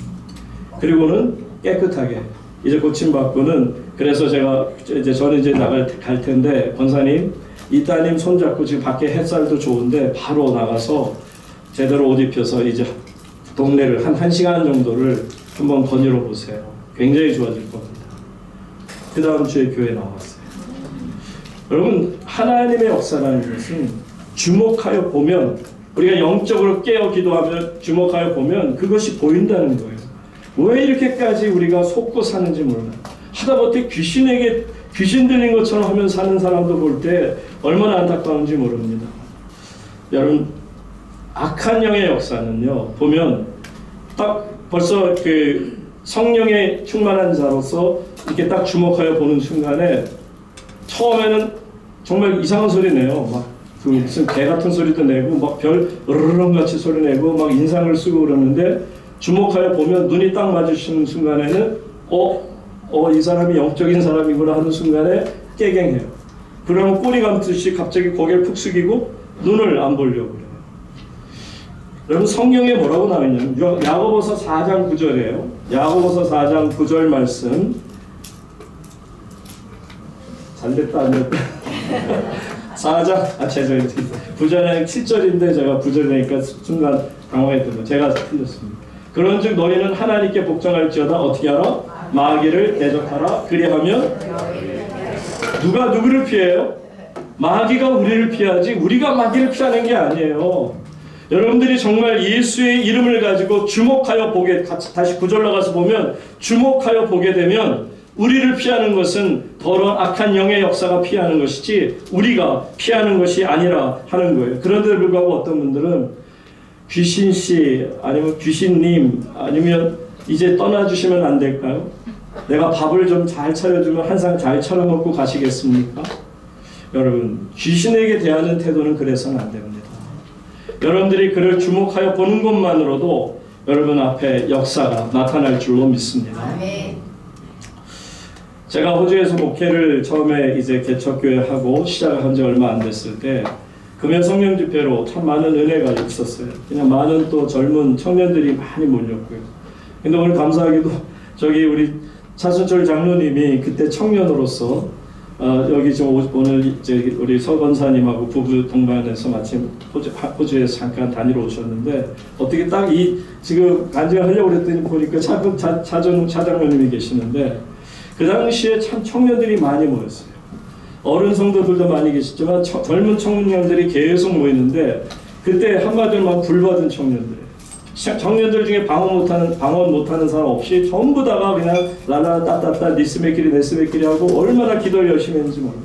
그리고는 깨끗하게 이제 고침받고는 그래서 제가 저는 이제 갈 텐데 권사님 이 따님 손잡고 지금 밖에 햇살도 좋은데 바로 나가서 제대로 옷 입혀서 이제 동네를 한 1시간 정도를 한번 거닐어 보세요. 굉장히 좋아질 겁니다. 그 다음 주에 교회 나왔어요. 여러분, 하나님의 역사라는 것은 주목하여 보면, 우리가 영적으로 깨어 기도하며 주목하여 보면 그것이 보인다는 거예요. 왜 이렇게까지 우리가 속고 사는지 몰라요. 하다못해 귀신 들린 것처럼 하면 사는 사람도 볼 때 얼마나 안타까운지 모릅니다. 여러분, 악한 영의 역사는요, 보면 딱 벌써 그 성령에 충만한 자로서 이렇게 딱 주목하여 보는 순간에 처음에는 정말 이상한 소리 내요. 막 그 무슨 개 같은 소리도 내고 막 별 으르렁 같이 소리 내고 막 인상을 쓰고 그러는데, 주목하여 보면 눈이 딱 마주치는 순간에는 이 사람이 영적인 사람이구나 하는 순간에 깨갱해요. 그러면 꼬리 감듯이 갑자기 고개를 푹 숙이고 눈을 안 보려고 그래요. 여러분, 성경에 뭐라고 나와있냐면 야고보서 4장 9절이에요. 야고보서 4장 9절 말씀. 잘됐다 안 됐다. 4장 죄송해요. 9절에 7절인데 제가 9절 내니까 순간 당황했던 제가 틀렸습니다. 그런즉 너희는 하나님께 복종할지어다 어떻게 하라? 마귀를 대적하라. 그리하면 누가 누구를 피해요? 마귀가 우리를 피하지 우리가 마귀를 피하는 게 아니에요. 여러분들이 정말 예수의 이름을 가지고 주목하여 보게, 다시 9절 나가서 보면 주목하여 보게 되면 우리를 피하는 것은 더러운 악한 영의 역사가 피하는 것이지 우리가 피하는 것이 아니라 하는 거예요. 그런데도 불구하고 어떤 분들은 귀신씨 아니면 귀신님 아니면 이제 떠나주시면 안 될까요? 내가 밥을 좀 잘 차려주면 항상 잘 차려먹고 가시겠습니까? 여러분, 귀신에게 대하는 태도는 그래서는 안 됩니다. 여러분들이 그를 주목하여 보는 것만으로도 여러분 앞에 역사가 나타날 줄로 믿습니다. 아멘. 제가 호주에서 목회를 처음에 이제 개척교회 하고 시작한 지 얼마 안 됐을 때 금요 성령 집회로 참 많은 은혜가 있었어요. 그냥 많은 또 젊은 청년들이 많이 몰렸고요. 근데 오늘 감사하게도 저기 우리 차순철 장로님이 그때 청년으로서 여기 좀 오늘 이제 우리 서 권사님하고 부부 동반해서 마침 호주에서 잠깐 다니러 오셨는데 어떻게 딱 이 지금 간증을 하려고 그랬더니 보니까 차 장로님이 계시는데 그 당시에 참 청년들이 많이 모였어요. 어른 성도들도 많이 계시지만 젊은 청년들이 계속 모이는데 그때 한마디로 막 불받은 청년들. 청년들 중에 방언 못하는 사람 없이 전부 다가 그냥 라라 따따따 니스메끼리 네스메끼리 하고 얼마나 기도를 열심히 했는지 몰라요.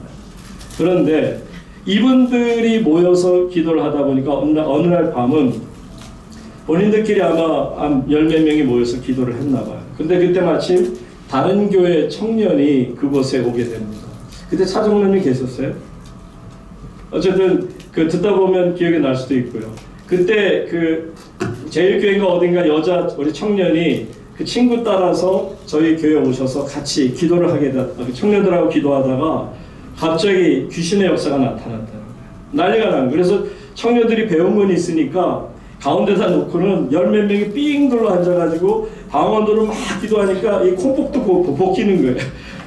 그런데 이분들이 모여서 기도를 하다 보니까 어느 날 밤은 본인들끼리 아마 열 몇 명이 모여서 기도를 했나 봐요. 근데 그때 마침 다른 교회 청년이 그곳에 오게 됩니다. 그때 차정론이 계셨어요. 어쨌든 그 듣다 보면 기억이 날 수도 있고요. 그때 그 제일교회인가 어딘가 여자 우리 청년이 그 친구 따라서 저희 교회에 오셔서 같이 기도를 하게 됐다. 청년들하고 기도하다가 갑자기 귀신의 역사가 나타났다는 거예요. 난리가 난 거예요. 그래서 청년들이 배운 건 있으니까 가운데다 놓고는 열 몇 명이 삥 둘러 앉아가지고 방언으로 막 기도하니까 이 콩복도 벗기는 거예요.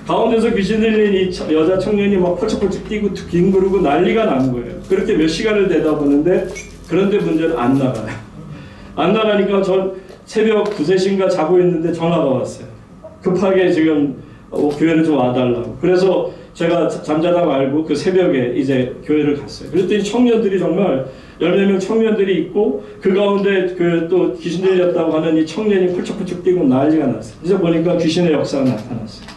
가운데서 귀신 들린 이 여자 청년이 막 펄쩍펄쩍 뛰고 뒹구르고 난리가 난 거예요. 그렇게 몇 시간을 내다보는데 그런데 문제는 안 나가요. 안 나가니까 전 새벽 2, 3시인가 자고 있는데 전화가 왔어요. 급하게 지금 교회를 좀 와달라고. 그래서 제가 잠자다 말고 그 새벽에 이제 교회를 갔어요. 그랬더니 청년들이 정말 14명 청년들이 있고 그 가운데 그 또 귀신 들렸다고 하는 이 청년이 펄쩍펄쩍 뛰고 난리가 났어요. 그래서 보니까 귀신의 역사가 나타났어요.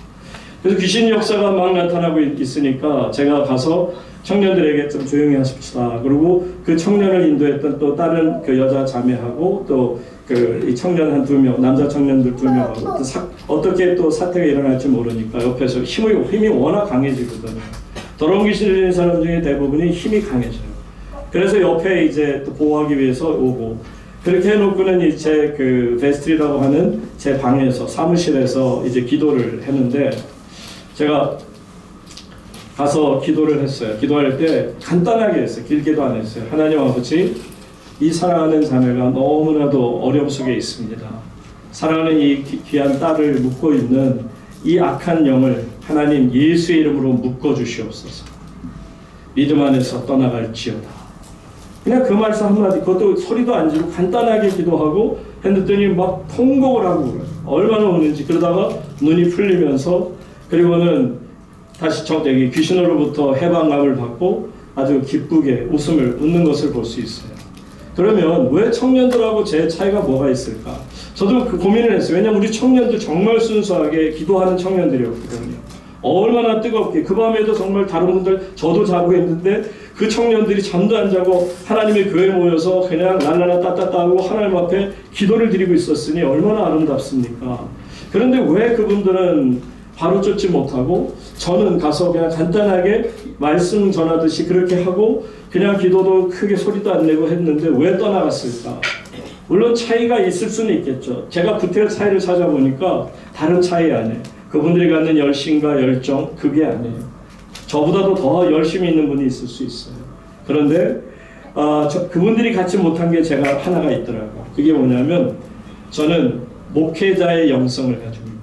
그래서 귀신 역사가 막 나타나고 있으니까 제가 가서 청년들에게 좀 조용히 하십시다. 그리고 그 청년을 인도했던 또 다른 그 여자 자매하고 또 그 이 청년 한 2명, 남자 청년들 2명하고 어떻게 또 사태가 일어날지 모르니까 옆에서 힘이 워낙 강해지거든요. 더러운 귀신 들리는 사람 중에 대부분이 힘이 강해져요. 그래서 옆에 이제 또 보호하기 위해서 오고 그렇게 해놓고는 제 그 베스트리라고 하는 제 방에서 사무실에서 이제 기도를 했는데 제가 가서 기도를 했어요. 기도할 때 간단하게 했어요. 길게도 안 했어요. 하나님 아버지, 이 사랑하는 자매가 너무나도 어려움 속에 있습니다. 사랑하는 이 귀한 딸을 묶고 있는 이 악한 영을 하나님 예수의 이름으로 묶어 주시옵소서. 믿음 안에서 떠나갈지어다. 그냥 그 말씀 한마디, 그것도 소리도 안 지르고 간단하게 기도하고 했더니 막 통곡을 하고 그래요. 얼마나 우는지. 그러다가 눈이 풀리면서, 그리고는 다시 저기 귀신으로부터 해방감을 받고 아주 기쁘게 웃는 것을 볼 수 있어요. 그러면 왜 청년들하고 제 차이가 뭐가 있을까? 저도 그 고민을 했어요. 왜냐면 우리 청년들 정말 순수하게 기도하는 청년들이었거든요. 얼마나 뜨겁게, 그 밤에도 정말 다른 분들, 저도 자고 있는데 그 청년들이 잠도 안 자고 하나님의 교회에 모여서 그냥 랄라라 따따따 하고 하나님 앞에 기도를 드리고 있었으니 얼마나 아름답습니까? 그런데 왜 그분들은 바로 쫓지 못하고 저는 가서 그냥 간단하게 말씀 전하듯이 그렇게 하고 그냥 기도도 크게 소리도 안 내고 했는데 왜 떠나갔을까? 물론 차이가 있을 수는 있겠죠. 제가 구태여 차이를 찾아보니까 다른 차이 아니에요. 그분들이 갖는 열심과 열정, 그게 아니에요. 저보다도 더 열심히 있는 분이 있을 수 있어요. 그런데 그분들이 갖지 못한 게 제가 하나가 있더라고요. 그게 뭐냐면 저는 목회자의 영성을 가지고 있더라고요.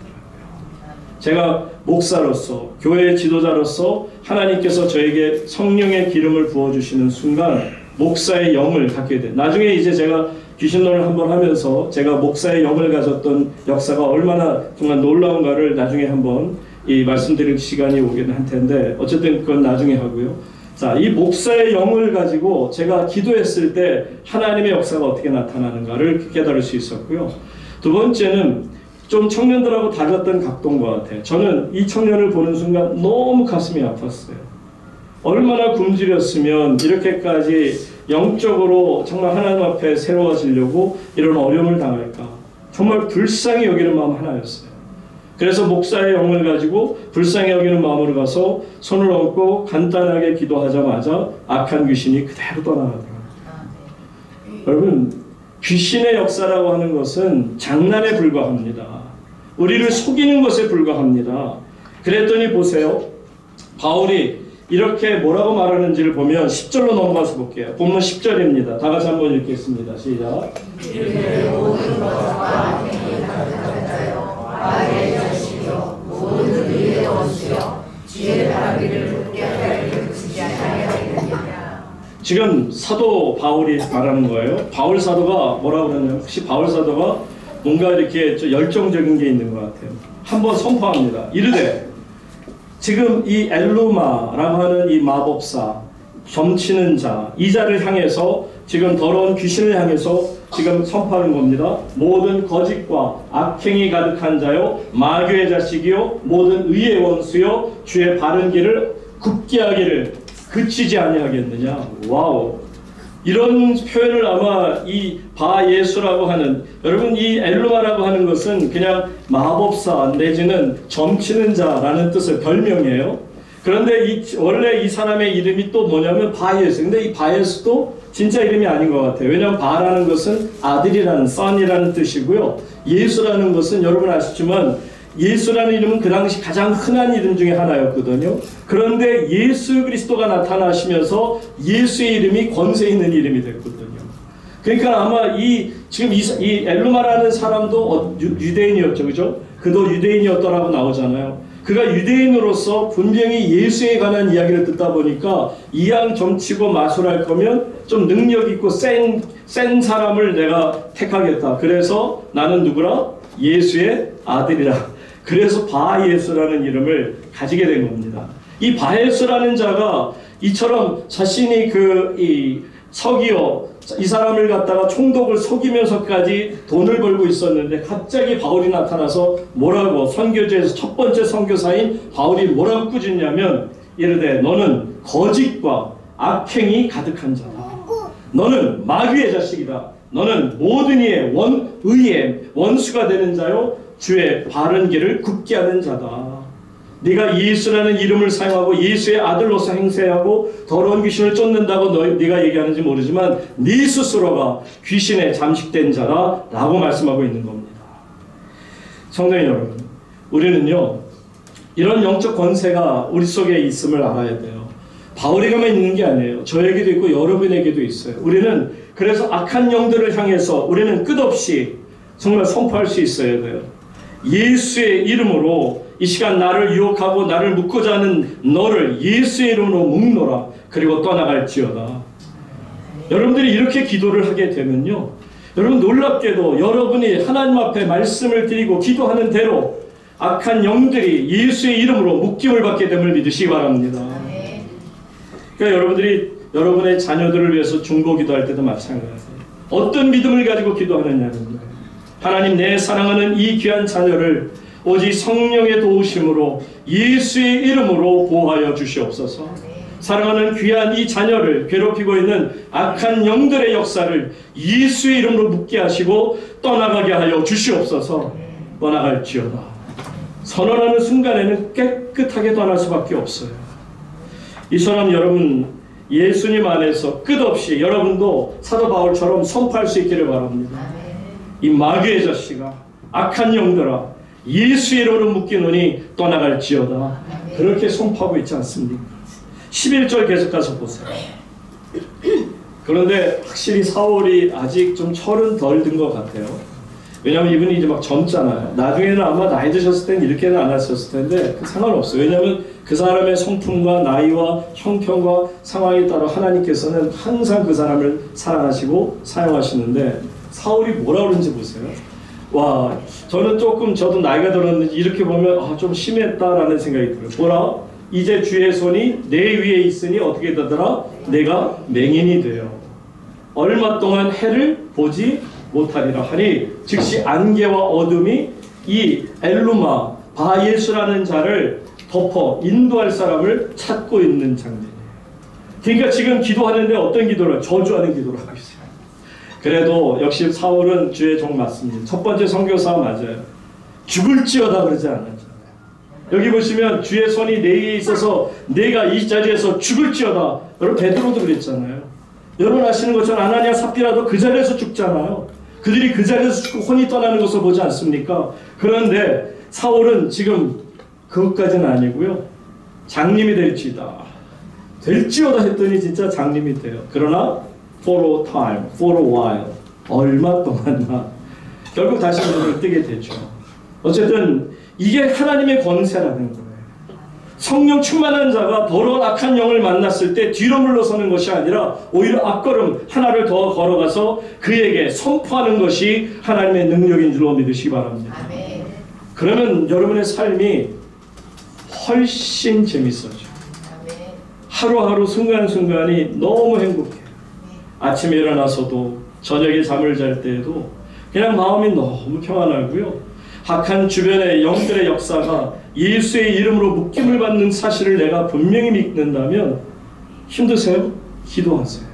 제가 목사로서, 교회의 지도자로서 하나님께서 저에게 성령의 기름을 부어주시는 순간 목사의 영을 갖게 돼. 나중에 이제 제가 귀신론을 한번 하면서 제가 목사의 영을 가졌던 역사가 얼마나 정말 놀라운가를 나중에 한번 말씀드릴 시간이 오긴 할 텐데 어쨌든 그건 나중에 하고요. 자, 이 목사의 영을 가지고 제가 기도했을 때 하나님의 역사가 어떻게 나타나는가를 깨달을 수 있었고요. 두 번째는 좀 청년들하고 달랐던 각도인 것 같아요. 저는 이 청년을 보는 순간 너무 가슴이 아팠어요. 얼마나 굶주렸으면 이렇게까지 영적으로 정말 하나님 앞에 새로워지려고 이런 어려움을 당할까. 정말 불쌍히 여기는 마음 하나였어요. 그래서 목사의 영을 가지고 불쌍히 여기는 마음으로 가서 손을 얹고 간단하게 기도하자마자 악한 귀신이 그대로 떠나가더라고요. 여러분, 귀신의 역사라고 하는 것은 장난에 불과합니다. 우리를 속이는 것에 불과합니다. 그랬더니 보세요. 바울이 이렇게 뭐라고 말하는지를 보면 10절로 넘어가서 볼게요. 본문 10절입니다. 다 같이 한번 읽겠습니다. 시작. 지금 사도 바울이 말하는 거예요. 바울 사도가 뭐라고 그러냐면 혹시 바울 사도가 뭔가 이렇게 열정적인 게 있는 것 같아요. 한번 선포합니다. 이르되 지금 이 엘루마라고 하는 이 마법사, 점치는 자, 이 자를 향해서 지금 더러운 귀신을 향해서 지금 선포하는 겁니다. 모든 거짓과 악행이 가득한 자요, 마귀의 자식이요, 모든 의의 원수요, 주의 바른 길을 굽게 하기를 그치지 아니하겠느냐. 와우. 이런 표현을 아마 이 바예수라고 하는, 여러분 이 엘루마라고 하는 것은 그냥 마법사 내지는 점치는 자라는 뜻의 별명이에요. 그런데 원래 이 사람의 이름이 또 뭐냐면 바예수. 근데 이 바예수도 진짜 이름이 아닌 것 같아요. 왜냐하면 바라는 것은 아들이라는, son이라는 뜻이고요. 예수라는 것은 여러분 아시지만 예수라는 이름은 그 당시 가장 흔한 이름 중에 하나였거든요. 그런데 예수 그리스도가 나타나시면서 예수의 이름이 권세 있는 이름이 됐거든요. 그러니까 아마 지금 이 엘루마라는 사람도 유대인이었죠, 그죠? 그도 유대인이었더라고 나오잖아요. 그가 유대인으로서 분명히 예수에 관한 이야기를 듣다 보니까 이왕 점치고 마술할 거면 좀 능력 있고 센 사람을 내가 택하겠다. 그래서 나는 누구라? 예수의 아들이라. 그래서 바예수라는 이름을 가지게 된 겁니다. 이 바예수라는 자가 이처럼 자신이 이 사람을 갖다가 총독을 속이면서까지 돈을 벌고 있었는데 갑자기 바울이 나타나서 뭐라고, 선교제에서 첫 번째 선교사인 바울이 뭐라고 꾸짖냐면 이르되 너는 거짓과 악행이 가득한 자다. 너는 마귀의 자식이다. 너는 모든 이의 의의 원수가 되는 자요, 주의 바른 길을 굽게 하는 자다. 네가 예수라는 이름을 사용하고 예수의 아들로서 행세하고 더러운 귀신을 쫓는다고 네가 얘기하는지 모르지만 네 스스로가 귀신에 잠식된 자다 라고 말씀하고 있는 겁니다. 성도님 여러분, 우리는요 이런 영적 권세가 우리 속에 있음을 알아야 돼요. 바울에게만 있는 게 아니에요. 저에게도 있고 여러분에게도 있어요. 우리는 그래서 악한 영들을 향해서 우리는 끝없이 정말 선포할 수 있어야 돼요. 예수의 이름으로 이 시간 나를 유혹하고 나를 묶고자 하는 너를 예수의 이름으로 묶노라. 그리고 떠나갈지어다. 여러분들이 이렇게 기도를 하게 되면요, 여러분 놀랍게도 여러분이 하나님 앞에 말씀을 드리고 기도하는 대로 악한 영들이 예수의 이름으로 묶임을 받게 됨을 믿으시기 바랍니다. 그러니까 여러분들이 여러분의 자녀들을 위해서 중보 기도할 때도 마찬가지예요. 어떤 믿음을 가지고 기도하느냐는 거예요. 하나님, 내 사랑하는 이 귀한 자녀를 오직 성령의 도우심으로 예수의 이름으로 보호하여 주시옵소서. 사랑하는 귀한 이 자녀를 괴롭히고 있는 악한 영들의 역사를 예수의 이름으로 묶게 하시고 떠나가게 하여 주시옵소서. 떠나갈지어다. 선언하는 순간에는 깨끗하게 떠날 수밖에 없어요. 이처럼 여러분 예수님 안에서 끝없이 여러분도 사도 바울처럼 선포할 수 있기를 바랍니다. 이 마귀의 자식아, 악한 영들아, 예수의 이름으로 묶이노니 떠나갈지어다. 그렇게 선포하고 있지 않습니까? 11절 계속 가서 보세요. 그런데 확실히 사울이 아직 좀 철은 덜 든 것 같아요. 왜냐하면 이분이 이제 막 젊잖아요. 나중에는 아마 나이 드셨을 땐 이렇게는 안 하셨을 텐데 상관없어요. 왜냐하면 그 사람의 성품과 나이와 형편과 상황에 따라 하나님께서는 항상 그 사람을 사랑하시고 사용하시는데, 사울이 뭐라 그러는지 보세요. 와, 저는 조금, 저도 나이가 들었는데 이렇게 보면 좀 심했다라는 생각이 들어요. 뭐라? 이제 주의 손이 내 위에 있으니 어떻게 되더라? 내가 맹인이 돼요. 얼마 동안 해를 보지 못하리라 하니, 즉시 안개와 어둠이 이 엘루마 바예수라는 자를 덮어 인도할 사람을 찾고 있는 장면이에요. 그러니까 지금 기도하는데 어떤 기도를? 저주하는 기도를 하고 있어요. 그래도 역시 사울은 주의 종 맞습니다. 첫 번째 선교사 맞아요. 죽을지어다 그러지 않았잖아요. 여기 보시면 주의 손이 내 위에 있어서 내가 이 자리에서 죽을지어다. 여러분 베드로도 그랬잖아요. 여러분 아시는 것처럼 아나니아 삽비라도 그 자리에서 죽잖아요. 그들이 그 자리에서 죽고 혼이 떠나는 것을 보지 않습니까? 그런데 사울은 지금 그것까지는 아니고요. 장님이 될지어다 했더니 진짜 장님이 돼요. 그러나 for a time, for a while, 얼마 동안만 결국 다시 눈을 뜨게 되죠. 어쨌든 이게 하나님의 권세라는 거예요. 성령 충만한 자가 더러운 악한 영을 만났을 때 뒤로 물러서는 것이 아니라 오히려 앞걸음 하나를 더 걸어가서 그에게 선포하는 것이 하나님의 능력인 줄로 믿으시기 바랍니다. 아멘. 그러면 여러분의 삶이 훨씬 재밌어져요. 아멘. 하루하루 순간순간이 너무 행복해요. 아침에 일어나서도 저녁에 잠을 잘 때에도 그냥 마음이 너무 평안하고요. 악한 주변의 영들의 역사가 예수의 이름으로 묶임을 받는 사실을 내가 분명히 믿는다면 힘드세요? 기도하세요.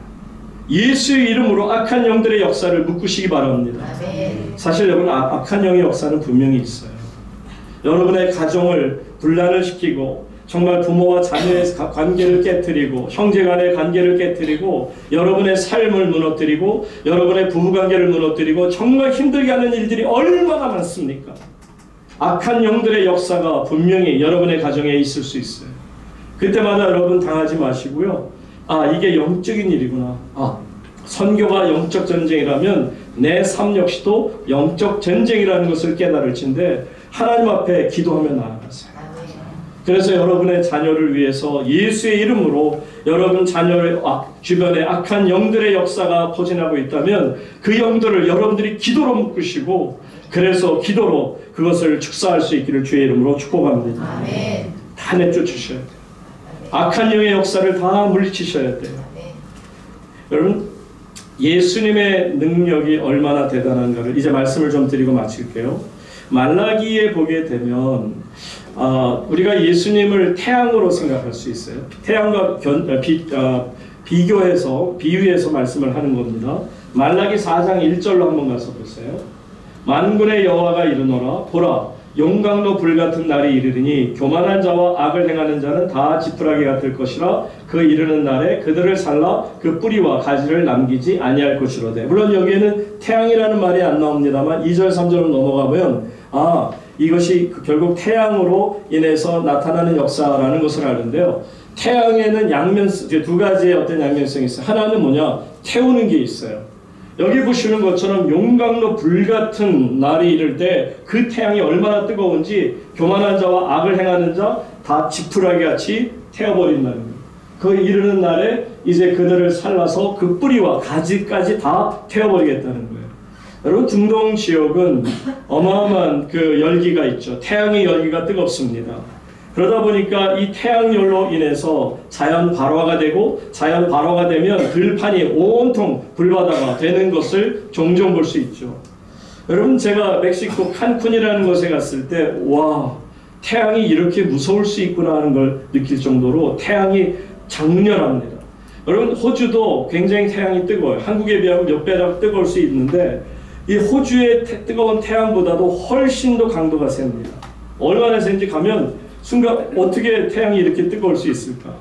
예수의 이름으로 악한 영들의 역사를 묶으시기 바랍니다. 사실 여러분 악한 영의 역사는 분명히 있어요. 여러분의 가정을 분란을 시키고 정말 부모와 자녀의 관계를 깨뜨리고 형제 간의 관계를 깨뜨리고 여러분의 삶을 무너뜨리고 여러분의 부부관계를 무너뜨리고 정말 힘들게 하는 일들이 얼마나 많습니까? 악한 영들의 역사가 분명히 여러분의 가정에 있을 수 있어요. 그때마다 여러분 당하지 마시고요. 이게 영적인 일이구나. 선교가 영적 전쟁이라면 내 삶 역시도 영적 전쟁이라는 것을 깨달을진데 하나님 앞에 기도하며 나아가세요. 그래서 여러분의 자녀를 위해서 예수의 이름으로 여러분 자녀의 주변에 악한 영들의 역사가 포진하고 있다면 그 영들을 여러분들이 기도로 묶으시고 그래서 기도로 그것을 축사할 수 있기를 주의 이름으로 축복합니다. 아멘. 다 내쫓으셔야 돼요. 악한 영의 역사를 다 물리치셔야 돼요. 아멘. 여러분 예수님의 능력이 얼마나 대단한가를 이제 말씀을 좀 드리고 마칠게요. 말라기에 보게 되면 우리가 예수님을 태양으로 생각할 수 있어요. 태양과 비유해서 말씀을 하는 겁니다. 말라기 4장 1절로 한번 가서 보세요. 만군의 여호와가 이르노라 보라 용광로 불같은 날이 이르리니 교만한 자와 악을 행하는 자는 다 지푸라기가 될 것이라 그 이르는 날에 그들을 살라 그 뿌리와 가지를 남기지 아니할 것이로되. 물론 여기에는 태양이라는 말이 안 나옵니다만 2절 3절로 넘어가면 이것이 결국 태양으로 인해서 나타나는 역사라는 것을 아는데요. 태양에는 두 가지의 어떤 양면성이 있어요. 하나는 뭐냐? 태우는 게 있어요. 여기 보시는 것처럼 용광로 불같은 날이 이를 때 그 태양이 얼마나 뜨거운지 교만한 자와 악을 행하는 자 다 지푸라기 같이 태워버린다는 거예요. 그 이르는 날에 이제 그들을 살라서 그 뿌리와 가지까지 다 태워버리겠다는 거예요. 여러분, 중동 지역은 어마어마한 그 열기가 있죠. 태양의 열기가 뜨겁습니다. 그러다 보니까 이 태양열로 인해서 자연 발화가 되고, 자연 발화가 되면 들판이 온통 불바다가 되는 것을 종종 볼 수 있죠. 여러분, 제가 멕시코 칸쿤이라는 곳에 갔을 때 와, 태양이 이렇게 무서울 수 있구나 하는 걸 느낄 정도로 태양이 장렬합니다. 여러분, 호주도 굉장히 태양이 뜨거워요. 한국에 비하면 몇 배나 뜨거울 수 있는데 이 호주의 뜨거운 태양보다도 훨씬 더 강도가 셉니다. 얼마나 센지 가면 순간 어떻게 태양이 이렇게 뜨거울 수 있을까?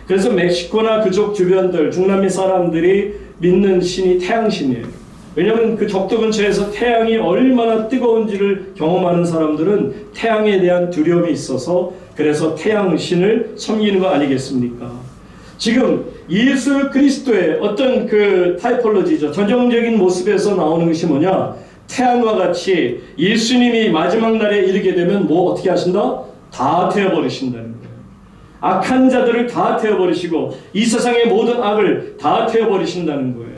그래서 멕시코나 그쪽 주변들 중남미 사람들이 믿는 신이 태양신이에요. 왜냐하면 그 적도 근처에서 태양이 얼마나 뜨거운지를 경험하는 사람들은 태양에 대한 두려움이 있어서 그래서 태양신을 섬기는 거 아니겠습니까? 지금 예수 그리스도의 어떤 그 타이폴로지죠. 전형적인 모습에서 나오는 것이 뭐냐? 태양과 같이 예수님이 마지막 날에 이르게 되면 뭐 어떻게 하신다? 다 태워버리신다는 거예요. 악한 자들을 다 태워버리시고 이 세상의 모든 악을 다 태워버리신다는 거예요.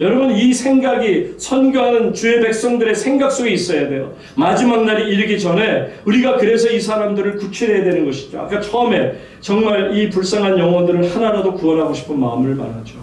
여러분, 이 생각이 선교하는 주의 백성들의 생각 속에 있어야 돼요. 마지막 날이 이르기 전에 우리가 그래서 이 사람들을 구출해야 되는 것이죠. 아까 처음에 정말 이 불쌍한 영혼들을 하나라도 구원하고 싶은 마음을 말하죠.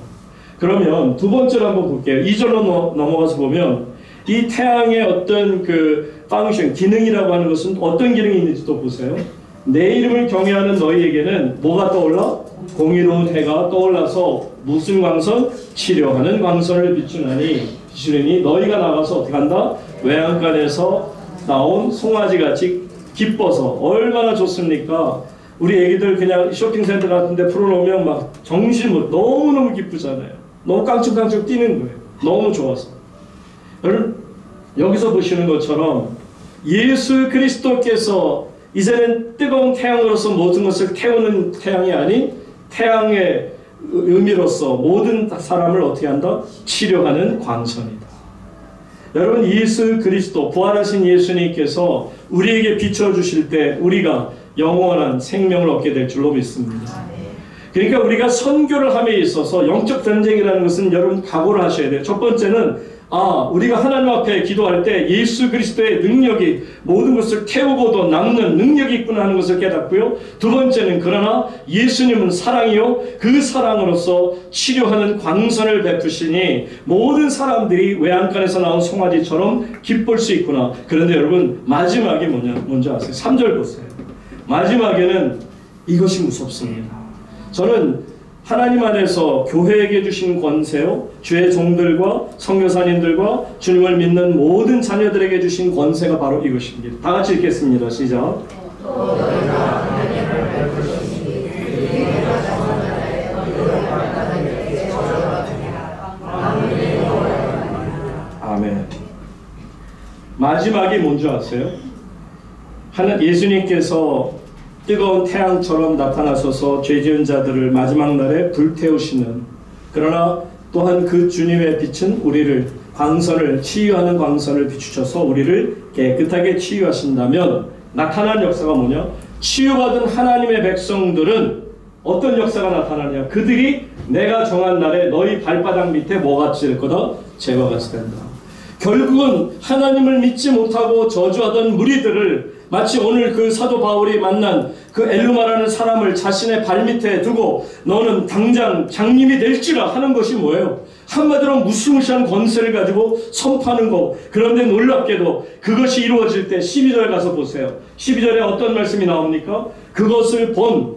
그러면 두 번째로 한번 볼게요. 2절로 넘어가서 보면 이 태양의 어떤 그 펑션, 기능이라고 하는 것은 어떤 기능이 있는지 또 보세요. 내 이름을 경외하는 너희에게는 뭐가 떠올라? 공의로운 해가 떠올라서 무슨 광선? 치료하는 광선을 비추니 너희가 나가서 어떻게 한다? 외양간에서 나온 송아지같이 기뻐서. 얼마나 좋습니까? 우리 애기들 그냥 쇼핑센터 같은 데 풀어놓으면 막 정신 못, 너무너무 기쁘잖아요. 너무 깡충깡충 뛰는 거예요. 너무 좋아서. 여러분, 여기서 보시는 것처럼 예수 그리스도께서 이제는 뜨거운 태양으로서 모든 것을 태우는 태양이 아닌 태양의 의미로서 모든 사람을 어떻게 한다? 치료하는 광선이다. 여러분, 예수 그리스도, 부활하신 예수님께서 우리에게 비춰주실 때 우리가 영원한 생명을 얻게 될 줄로 믿습니다. 그러니까 우리가 선교를 함에 있어서 영적 전쟁이라는 것은 여러분 각오를 하셔야 돼요. 첫 번째는 우리가 하나님 앞에 기도할 때 예수 그리스도의 능력이 모든 것을 태우고도 남는 능력이 있구나 하는 것을 깨닫고요. 두 번째는 그러나 예수님은 사랑이요, 그 사랑으로서 치료하는 광선을 베푸시니 모든 사람들이 외양간에서 나온 송아지처럼 기쁠 수 있구나. 그런데 여러분, 마지막이 뭔지 아세요? 3절 보세요. 마지막에는 이것이 무섭습니다. 저는 하나님 안에서 교회에게 주신 권세요, 주의 종들과 선교사님들과 주님을 믿는 모든 자녀들에게 주신 권세가 바로 이것입니다. 다 같이 읽겠습니다. 시작. 아멘. 마지막이 뭔지 아세요? 예수님께서 뜨거운 태양처럼 나타나셔서 죄 지은 자들을 마지막 날에 불태우시는, 그러나 또한 그 주님의 빛은 우리를 광선을, 치유하는 광선을 비추셔서 우리를 깨끗하게 치유하신다면 나타난 역사가 뭐냐? 치유받은 하나님의 백성들은 어떤 역사가 나타나냐? 그들이 내가 정한 날에 너희 발바닥 밑에 뭐가 될 거다? 재와 같이 된다. 결국은 하나님을 믿지 못하고 저주하던 무리들을 마치 오늘 그 사도 바울이 만난 그 엘루마라는 사람을 자신의 발밑에 두고 너는 당장 장님이 될지라 하는 것이 뭐예요? 한마디로 무시무시한 권세를 가지고 선포하는 것. 그런데 놀랍게도 그것이 이루어질 때 12절 가서 보세요. 12절에 어떤 말씀이 나옵니까? 그것을 본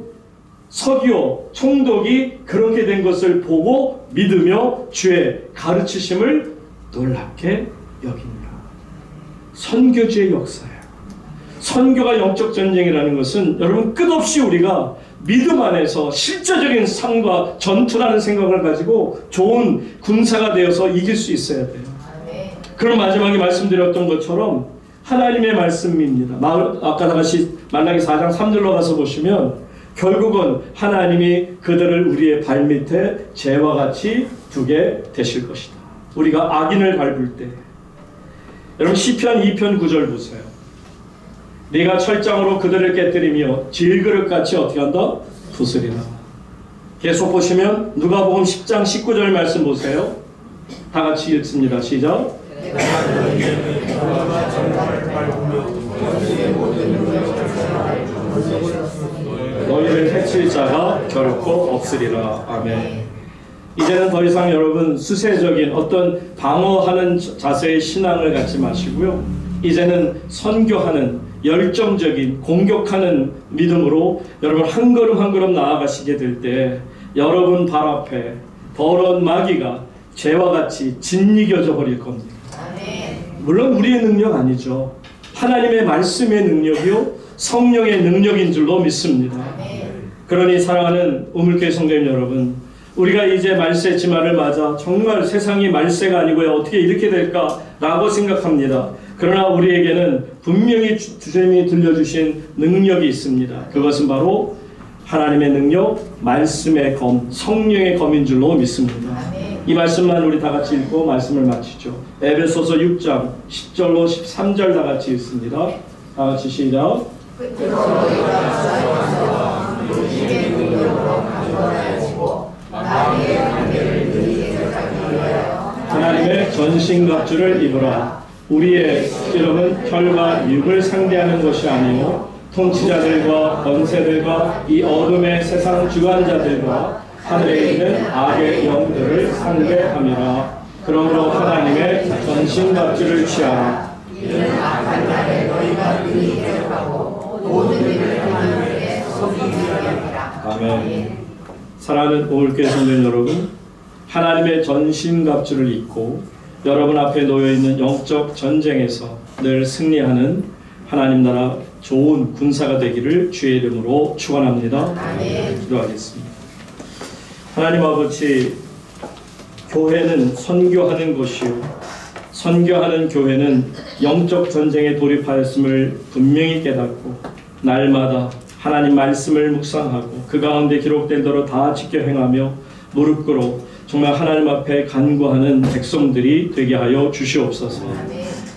서기오 총독이 그렇게 된 것을 보고 믿으며 주의 가르치심을 놀랍게 여깁니다. 선교주의 역사예요. 선교가 영적 전쟁이라는 것은 여러분 끝없이 우리가 믿음 안에서 실제적인 삶과 전투라는 생각을 가지고 좋은 군사가 되어서 이길 수 있어야 돼요. 그럼 마지막에 말씀드렸던 것처럼 하나님의 말씀입니다. 아까 다시 말라기 4장 3절로 가서 보시면 결국은 하나님이 그들을 우리의 발밑에 재와 같이 두게 되실 것이다. 우리가 악인을 밟을 때, 여러분 시편 2편 9절 보세요. 네가 철장으로 그들을 깨뜨리며 질그릇같이 어떻게 한다? 부수리라. 계속 보시면 누가복음 10장 19절 말씀 보세요. 다 같이 읽습니다. 시작. 너희를 해칠 자가 결코 없으리라. 아멘. 이제는 더 이상 여러분 수세적인 어떤 방어하는 자세의 신앙을 갖지 마시고요. 이제는 선교하는 열정적인 공격하는 믿음으로 여러분 한 걸음 한 걸음 나아가시게 될 때 여러분 발 앞에 더러운 마귀가 죄와 같이 짓이겨져 버릴 겁니다. 물론 우리의 능력 아니죠. 하나님의 말씀의 능력이요 성령의 능력인 줄로 믿습니다. 그러니 사랑하는 우물교회 성도님 여러분, 우리가 이제 말세 지말을 맞아 정말 세상이 말세가 아니고요 어떻게 이렇게 될까라고 생각합니다. 그러나 우리에게는 분명히 주님이 들려주신 능력이 있습니다. 그것은 바로 하나님의 능력, 말씀의 검, 성령의 검인 줄로 믿습니다. 이 말씀만 우리 다 같이 읽고 말씀을 마치죠. 에베소서 6장 10절로 13절 다 같이 읽습니다. 다 같이 시작. 하나님의 전신갑주를 입으라. 우리의 이름은 혈과 육을 상대하는 것이 아니요 통치자들과 권세들과 이 어둠의 세상 주관자들과 하늘에 있는 악의 영들을 상대함이라. 그러므로 하나님의 전신갑주를 취하라. 이는 악한 날에 너희가 능히 대적하고 모든 일을 행하는 데 속히 되리라. 아멘. 사랑하는 오물교회 성도 여러분, 하나님의 전신갑주를 입고 여러분 앞에 놓여있는 영적 전쟁에서 늘 승리하는 하나님 나라 좋은 군사가 되기를 주의 이름으로 축원합니다. 기도하겠습니다. 하나님 아버지, 교회는 선교하는 것이요 선교하는 교회는 영적 전쟁에 돌입하였음을 분명히 깨닫고 날마다 하나님 말씀을 묵상하고 그 가운데 기록된 대로 다 지켜 행하며 무릎 꿇어 정말 하나님 앞에 간구하는 백성들이 되게 하여 주시옵소서.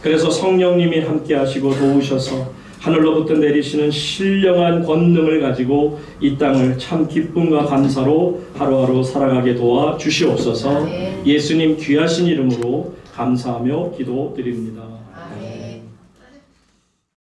그래서 성령님이 함께 하시고 도우셔서 하늘로부터 내리시는 신령한 권능을 가지고 이 땅을 참 기쁨과 감사로 하루하루 살아가게 도와 주시옵소서. 예수님 귀하신 이름으로 감사하며 기도드립니다.